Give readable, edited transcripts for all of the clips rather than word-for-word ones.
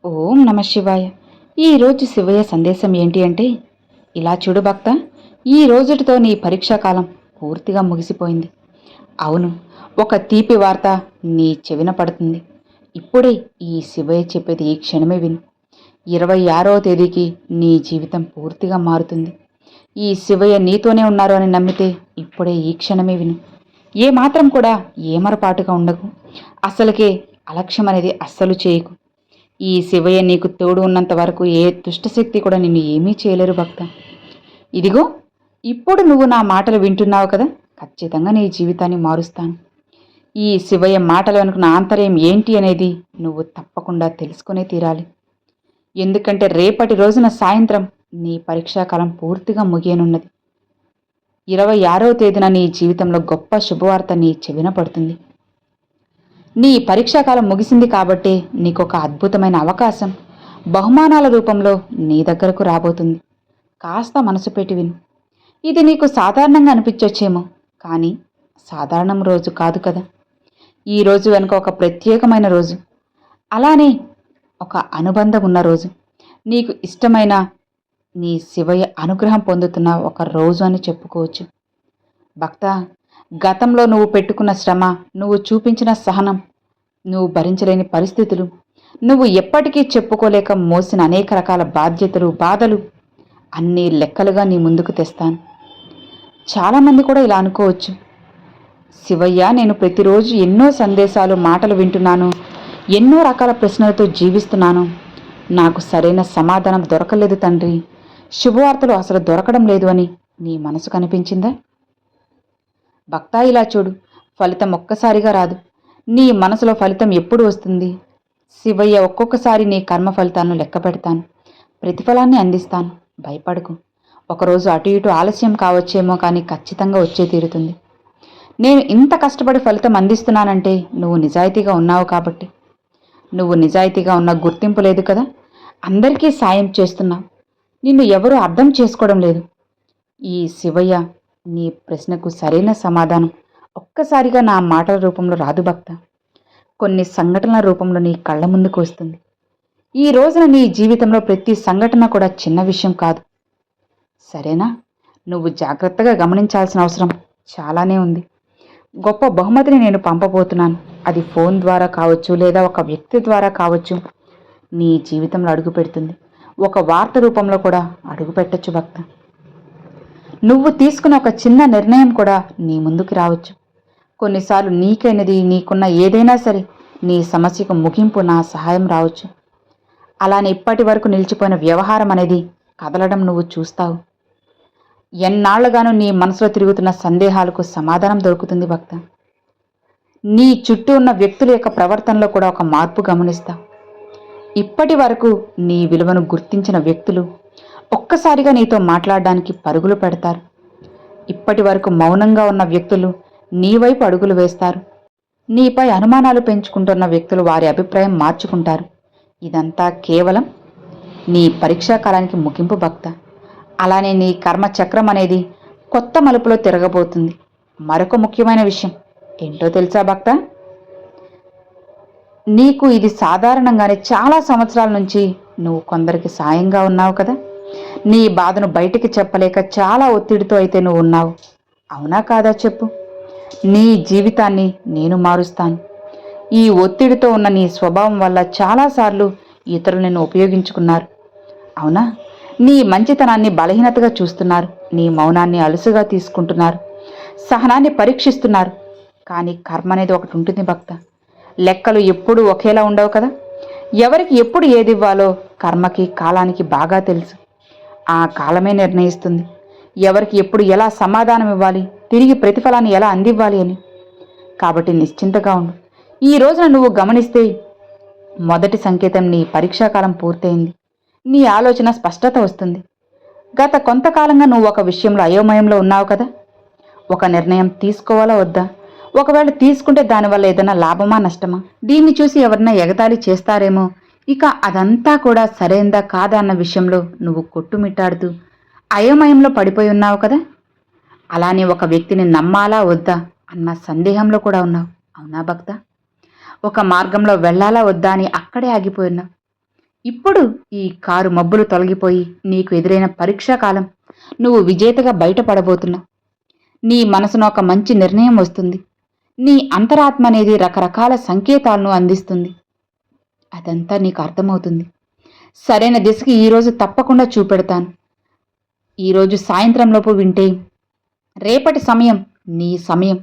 ఓం నమ శివాయ. ఈరోజు శివయ్య సందేశం ఏంటి అంటే, ఇలా చూడు భక్త, ఈ రోజుటితో నీ పరీక్షాకాలం పూర్తిగా ముగిసిపోయింది. అవును, ఒక తీపి వార్త నీ చెవిన పడుతుంది. ఇప్పుడే ఈ శివయ్య చెప్పేది ఈ క్షణమే విను. 26వ తేదీకి నీ జీవితం పూర్తిగా మారుతుంది. ఈ శివయ్య నీతోనే ఉన్నారు అని నమ్మితే ఇప్పుడే ఈ క్షణమే విను. ఏమాత్రం కూడా ఏమరపాటుగా ఉండకు. అసలుకే అలక్ష్యం అనేది అస్సలు చేయకు. ఈ శివయ్య నీకు తోడు ఉన్నంత వరకు ఏ దుష్టశక్తి కూడా నిన్ను ఏమీ చేయలేరు భక్త. ఇదిగో, ఇప్పుడు నువ్వు నా మాటలు వింటున్నావు కదా, ఖచ్చితంగా నీ జీవితాన్ని మారుస్తాను. ఈ శివయ్య మాటలు వెనుక నా ఆంతర్యం ఏంటి అనేది నువ్వు తప్పకుండా తెలుసుకునే తీరాలి. ఎందుకంటే రేపటి రోజున సాయంత్రం నీ పరీక్షాకాలం పూర్తిగా ముగియనున్నది. 26వ తేదీన నీ జీవితంలో గొప్ప శుభవార్త నీ చెవిన పడుతుంది. నీ పరీక్షాకాలం ముగిసింది కాబట్టే నీకొక అద్భుతమైన అవకాశం బహుమానాల రూపంలో నీ దగ్గరకు రాబోతుంది. కాస్త మనసు పెట్టి విను. ఇది నీకు సాధారణంగా అనిపించొచ్చేమో, కానీ సాధారణం రోజు కాదు కదా. ఈ రోజు వెనుక ఒక ప్రత్యేకమైన రోజు, అలానే ఒక అనుబంధం ఉన్న రోజు, నీకు ఇష్టమైన నీ శివయ్య అనుగ్రహం పొందుతున్న ఒక రోజు అని చెప్పుకోవచ్చు. భక్త, గతంలో నువ్వు పెట్టుకున్న శ్రమ, నువ్వు చూపించిన సహనం, నువ్వు భరించలేని పరిస్థితులు, నువ్వు ఎప్పటికీ చెప్పుకోలేక మోసిన అనేక రకాల బాధ్యతలు, బాధలు అన్నీ లెక్కలుగా నీ ముందుకు తెస్తాను. చాలామంది కూడా ఇలా అనుకోవచ్చు, శివయ్య, నేను ప్రతిరోజు ఎన్నో సందేశాలు, మాటలు వింటున్నాను, ఎన్నో రకాల ప్రశ్నలతో జీవిస్తున్నాను, నాకు సరైన సమాధానం దొరకలేదు తండ్రి, శుభవార్తలు అసలు దొరకడం లేదు అని నీ మనసు కనిపించిందా? భక్తా, ఇలా చూడు, ఫలితం ఒక్కసారిగా రాదు. నీ మనసులో ఫలితం ఎప్పుడు వస్తుంది? శివయ్య ఒక్కొక్కసారి నీ కర్మ ఫలితాలను లెక్క పెడతాను, ప్రతిఫలాన్ని అందిస్తాను. భయపడకు. ఒకరోజు అటు ఇటు ఆలస్యం కావచ్చేమో, కానీ ఖచ్చితంగా వచ్చే తీరుతుంది. నేను ఇంత కష్టపడి ఫలితం అందిస్తున్నానంటే నువ్వు నిజాయితీగా ఉన్నావు కాబట్టి. నువ్వు నిజాయితీగా ఉన్న గుర్తింపు లేదు కదా, అందరికీ సాయం చేస్తున్నావు. నిన్ను ఎవరూ అర్థం చేసుకోవడం లేదు. ఈ శివయ్య నీ ప్రశ్నకు సరైన సమాధానం ఒక్కసారిగా నా మాటల రూపంలో రాదు భక్త, కొన్ని సంఘటనల రూపంలో నీ కళ్ళ ముందుకు వస్తుంది. ఈ రోజున నీ జీవితంలో ప్రతి సంఘటన కూడా చిన్న విషయం కాదు, సరేనా? నువ్వు జాగ్రత్తగా గమనించాల్సిన అవసరం చాలానే ఉంది. గొప్ప బహుమతిని నేను పంపబోతున్నాను. అది ఫోన్ ద్వారా కావచ్చు, లేదా ఒక వ్యక్తి ద్వారా కావచ్చు, నీ జీవితంలో అడుగు పెడుతుంది. ఒక వార్త రూపంలో కూడా అడుగు పెట్టచ్చు భక్త. నువ్వు తీసుకున్న ఒక చిన్న నిర్ణయం కూడా నీ ముందుకు రావచ్చు. కొన్నిసార్లు నీకైనది, నీకున్న ఏదైనా సరే, నీ సమస్యకు ముగింపు నా సహాయం రావచ్చు. అలానే ఇప్పటి వరకు నిలిచిపోయిన వ్యవహారం అనేది కదలడం నువ్వు చూస్తావు. ఎన్నాళ్లుగానూ నీ మనసులో తిరుగుతున్న సందేహాలకు సమాధానం దొరుకుతుంది భక్త. నీ చుట్టూ ఉన్న వ్యక్తుల యొక్క ప్రవర్తనలో కూడా ఒక మార్పు గమనిస్తావు. ఇప్పటి వరకు నీ విలువను గుర్తించిన వ్యక్తులు ఒక్కసారిగా నీతో మాట్లాడడానికి పరుగులు పెడతారు. ఇప్పటి వరకు మౌనంగా ఉన్న వ్యక్తులు నీ వైపు అడుగులు వేస్తారు. నీపై అనుమానాలు పెంచుకుంటున్న వ్యక్తులు వారి అభిప్రాయం మార్చుకుంటారు. ఇదంతా కేవలం నీ పరీక్షాకాలానికి ముగింపు భక్త. అలానే నీ కర్మ చక్రం అనేది కొత్త మలుపులో తిరగబోతుంది. మరొక ముఖ్యమైన విషయం ఏంటో తెలుసా భక్త? నీకు ఇది సాధారణంగానే చాలా సంవత్సరాల నుంచి నువ్వు కొందరికి సాయంగా ఉన్నావు కదా. నీ బాధను బయటికి చెప్పలేక చాలా ఒత్తిడితో అయితే నువ్వు ఉన్నావు. అవునా కాదా చెప్పు? నీ జీవితాన్ని నేను మారుస్తాను. ఈ ఒత్తిడితో ఉన్న నీ స్వభావం వల్ల చాలాసార్లు ఇతరులు నిన్ను ఉపయోగించుకున్నారు. అవునా? నీ మంచితనాన్ని బలహీనతగా చూస్తున్నారు, నీ మౌనాన్ని అలుసుగా తీసుకుంటున్నారు, సహనాన్ని పరీక్షిస్తున్నారు. కానీ కర్మ అనేది ఒకటి ఉంటుంది భక్త. లెక్కలు ఎప్పుడూ ఒకేలా ఉండవు కదా. ఎవరికి ఎప్పుడు ఏది ఇవ్వాలో కర్మకి, కాలానికి బాగా తెలుసు. ఆ కాలమే నిర్ణయిస్తుంది ఎవరికి ఎప్పుడు ఎలా సమాధానం ఇవ్వాలి, తిరిగి ప్రతిఫలాన్ని ఎలా అందివ్వాలి అని. కాబట్టి నిశ్చింతగా ఉండు. ఈ రోజున నువ్వు గమనిస్తే మొదటి సంకేతం నీ పరీక్షాకాలం పూర్తయింది. నీ ఆలోచన స్పష్టత వస్తుంది. గత కొంతకాలంగా నువ్వు ఒక విషయంలో అయోమయంలో ఉన్నావు కదా. ఒక నిర్ణయం తీసుకోవాలా వద్దా, ఒకవేళ తీసుకుంటే దానివల్ల ఏదైనా లాభమా నష్టమా, దీన్ని చూసి ఎవరన్నా ఎగతాళి చేస్తారేమో, ఇక అదంతా కూడా సరైందా కాదా అన్న విషయంలో నువ్వు కొట్టుమిట్టాడుతూ అయోమయంలో పడిపోయి ఉన్నావు కదా. అలానే ఒక వ్యక్తిని నమ్మాలా వద్దా అన్న సందేహంలో కూడా ఉన్నావు. అవునా భక్త? ఒక మార్గంలో వెళ్ళాలా వద్దా అని అక్కడే ఆగిపోయినావు. ఇప్పుడు ఈ కారు మబ్బులు తొలగిపోయి నీకు ఎదురైన పరీక్షాకాలం నువ్వు విజేతగా బయటపడబోతున్నావు. నీ మనసును ఒక మంచి నిర్ణయం వస్తుంది. నీ అంతరాత్మ అనేది రకరకాల సంకేతాలను అందిస్తుంది. అదంతా నీకు అర్థమవుతుంది. సరైన దిశకి ఈరోజు తప్పకుండా చూపెడతాను. ఈరోజు సాయంత్రంలోపు వింటే రేపటి సమయం నీ సమయం.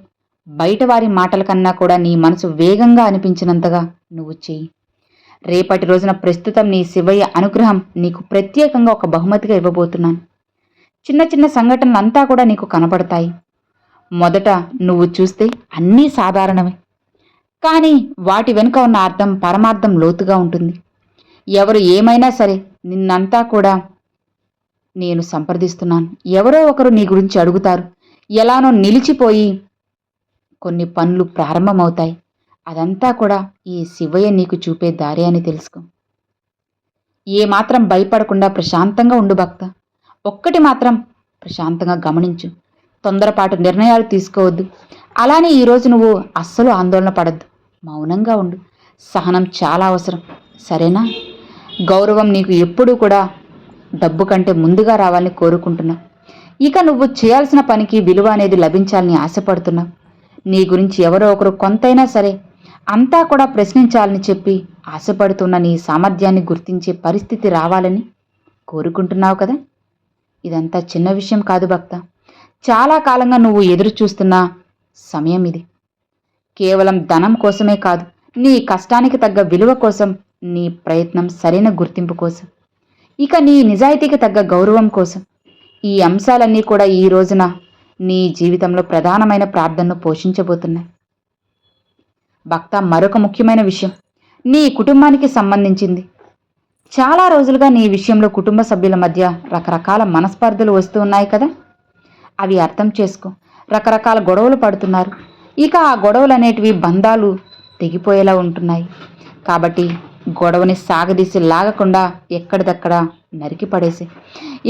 బయటవారి మాటల కన్నా కూడా నీ మనసు వేగంగా అనిపించినంతగా నువ్వు చెయ్యి. రేపటి రోజున ప్రస్తుతం నీ శివయ్య అనుగ్రహం నీకు ప్రత్యేకంగా ఒక బహుమతిగా ఇవ్వబోతున్నాను. చిన్న చిన్న సంఘటనలు అంతా కూడా నీకు కనపడతాయి. మొదట నువ్వు చూస్తే అన్నీ సాధారణమే, కానీ వాటి వెనుక ఉన్న అర్థం పరమార్థం లోతుగా ఉంటుంది. ఎవరు ఏమైనా సరే నిన్నంతా కూడా నేను సంప్రదిస్తున్నాను. ఎవరో ఒకరు నీ గురించి అడుగుతారు. ఎలానో నిలిచిపోయి కొన్ని పనులు ప్రారంభమవుతాయి. అదంతా కూడా ఈ శివయ్య నీకు చూపే దారి అని తెలుసుకో. ఏమాత్రం భయపడకుండా ప్రశాంతంగా ఉండు భక్త. ఒక్కటి మాత్రం ప్రశాంతంగా గమనించు. తొందరపాటు నిర్ణయాలు తీసుకోవద్దు. అలానే ఈరోజు నువ్వు అస్సలు ఆందోళన పడద్దు. మౌనంగా ఉండు. సహనం చాలా అవసరం, సరేనా? గౌరవం నీకు ఎప్పుడూ కూడా డబ్బు కంటే ముందుగా రావాలని కోరుకుంటున్నావు. ఇక నువ్వు చేయాల్సిన పనికి విలువ అనేది లభించాలని ఆశపడుతున్నావు. నీ గురించి ఎవరో ఒకరు కొంతైనా సరే అంతా కూడా ప్రశ్నించాలని చెప్పి ఆశపడుతున్న నీ సామర్థ్యాన్ని గుర్తించే పరిస్థితి రావాలని కోరుకుంటున్నావు కదా. ఇదంతా చిన్న విషయం కాదు భక్త. చాలా కాలంగా నువ్వు ఎదురు చూస్తున్న సమయం ఇది. కేవలం ధనం కోసమే కాదు, నీ కష్టానికి తగ్గ విలువ కోసం, నీ ప్రయత్నం సరైన గుర్తింపు కోసం, ఇక నీ నిజాయితీకి తగ్గ గౌరవం కోసం. ఈ అంశాలన్నీ కూడా ఈ రోజున నీ జీవితంలో ప్రధానమైన ప్రార్థనను పోషించబోతున్నాయి. భక్త, మరొక ముఖ్యమైన విషయం నీ కుటుంబానికి సంబంధించింది. చాలా రోజులుగా నీ విషయంలో కుటుంబ సభ్యుల మధ్య రకరకాల మనస్పర్ధలు వస్తూ ఉన్నాయి కదా. అవి అర్థం చేసుకో. రకరకాల గొడవలు పడుతున్నారు. ఇక ఆ గొడవలు అనేటివి బంధాలు తెగిపోయేలా ఉంటున్నాయి. కాబట్టి గొడవని సాగదీసి లాగకుండా ఎక్కడిదక్కడ నరికి పడేసి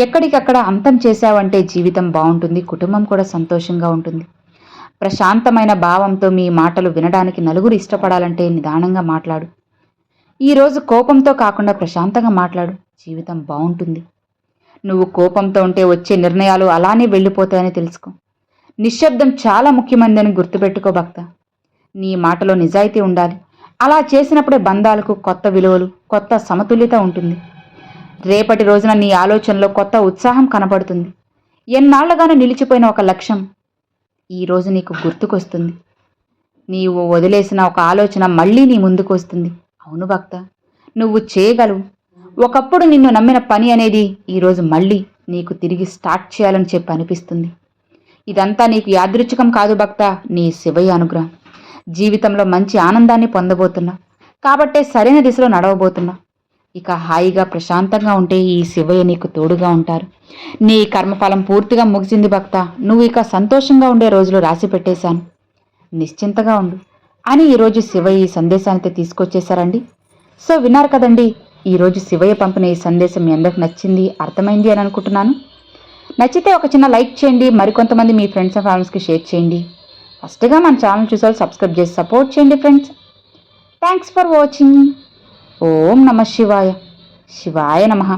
ఎక్కడికక్కడ అంతం చేశావంటే జీవితం బాగుంటుంది, కుటుంబం కూడా సంతోషంగా ఉంటుంది. ప్రశాంతమైన భావంతో మీ మాటలు వినడానికి నలుగురు ఇష్టపడాలంటే నిదానంగా మాట్లాడు. ఈరోజు కోపంతో కాకుండా ప్రశాంతంగా మాట్లాడు. జీవితం బాగుంటుంది. నువ్వు కోపంతో ఉంటే వచ్చే నిర్ణయాలు అలానే వెళ్ళిపోతాయని తెలుసుకో. నిశ్శబ్దం చాలా ముఖ్యమైనదని గుర్తుపెట్టుకో భక్త. నీ మాటలో నిజాయితీ ఉండాలి. అలా చేసినప్పుడే బంధాలకు కొత్త విలువలు, కొత్త సమతుల్యత ఉంటుంది. రేపటి రోజున నీ ఆలోచనలో కొత్త ఉత్సాహం కనపడుతుంది. ఎన్నాళ్లుగానూ నిలిచిపోయిన ఒక లక్ష్యం ఈరోజు నీకు గుర్తుకొస్తుంది. నీవు వదిలేసిన ఒక ఆలోచన మళ్ళీ నీ ముందుకు వస్తుంది. అవును భక్త, నువ్వు చేయగలవు. ఒకప్పుడు నిన్ను నమ్మిన పని అనేది ఈరోజు మళ్ళీ నీకు తిరిగి స్టార్ట్ చేయాలని చెప్పి అనిపిస్తుంది. ఇదంతా నీకు యాదృచ్ఛికం కాదు భక్త, నీ శివయ్య అనుగ్రహం. జీవితంలో మంచి ఆనందాన్ని పొందబోతున్నా కాబట్టే సరైన దిశలో నడవబోతున్నా. ఇక హాయిగా ప్రశాంతంగా ఉంటే ఈ శివయ్య నీకు తోడుగా ఉంటారు. నీ కర్మఫలం పూర్తిగా ముగిసింది భక్త. నువ్వు ఇక సంతోషంగా ఉండే రోజులు రాసి పెట్టేశాను. నిశ్చింతగా ఉండు అని ఈరోజు శివయ్య ఈ సందేశాన్ని తీసుకొచ్చేశారండి. సో విన్నారు కదండి, ఈరోజు శివయ్య పంపిన ఈ సందేశం మీ అందరికి నచ్చింది, అర్థమైంది అని అనుకుంటున్నాను. నచ్చితే ఒక చిన్న లైక్ చేయండి. మరికొంతమంది మీ ఫ్రెండ్స్ అండ్ ఫ్యామిలీస్కి షేర్ చేయండి. ఫస్ట్గా మన ఛానల్ చూసేవాళ్ళు సబ్స్క్రైబ్ చేసి సపోర్ట్ చేయండి ఫ్రెండ్స్. Thanks for watching. ఓం నమః శివాయ. శివాయ నమః.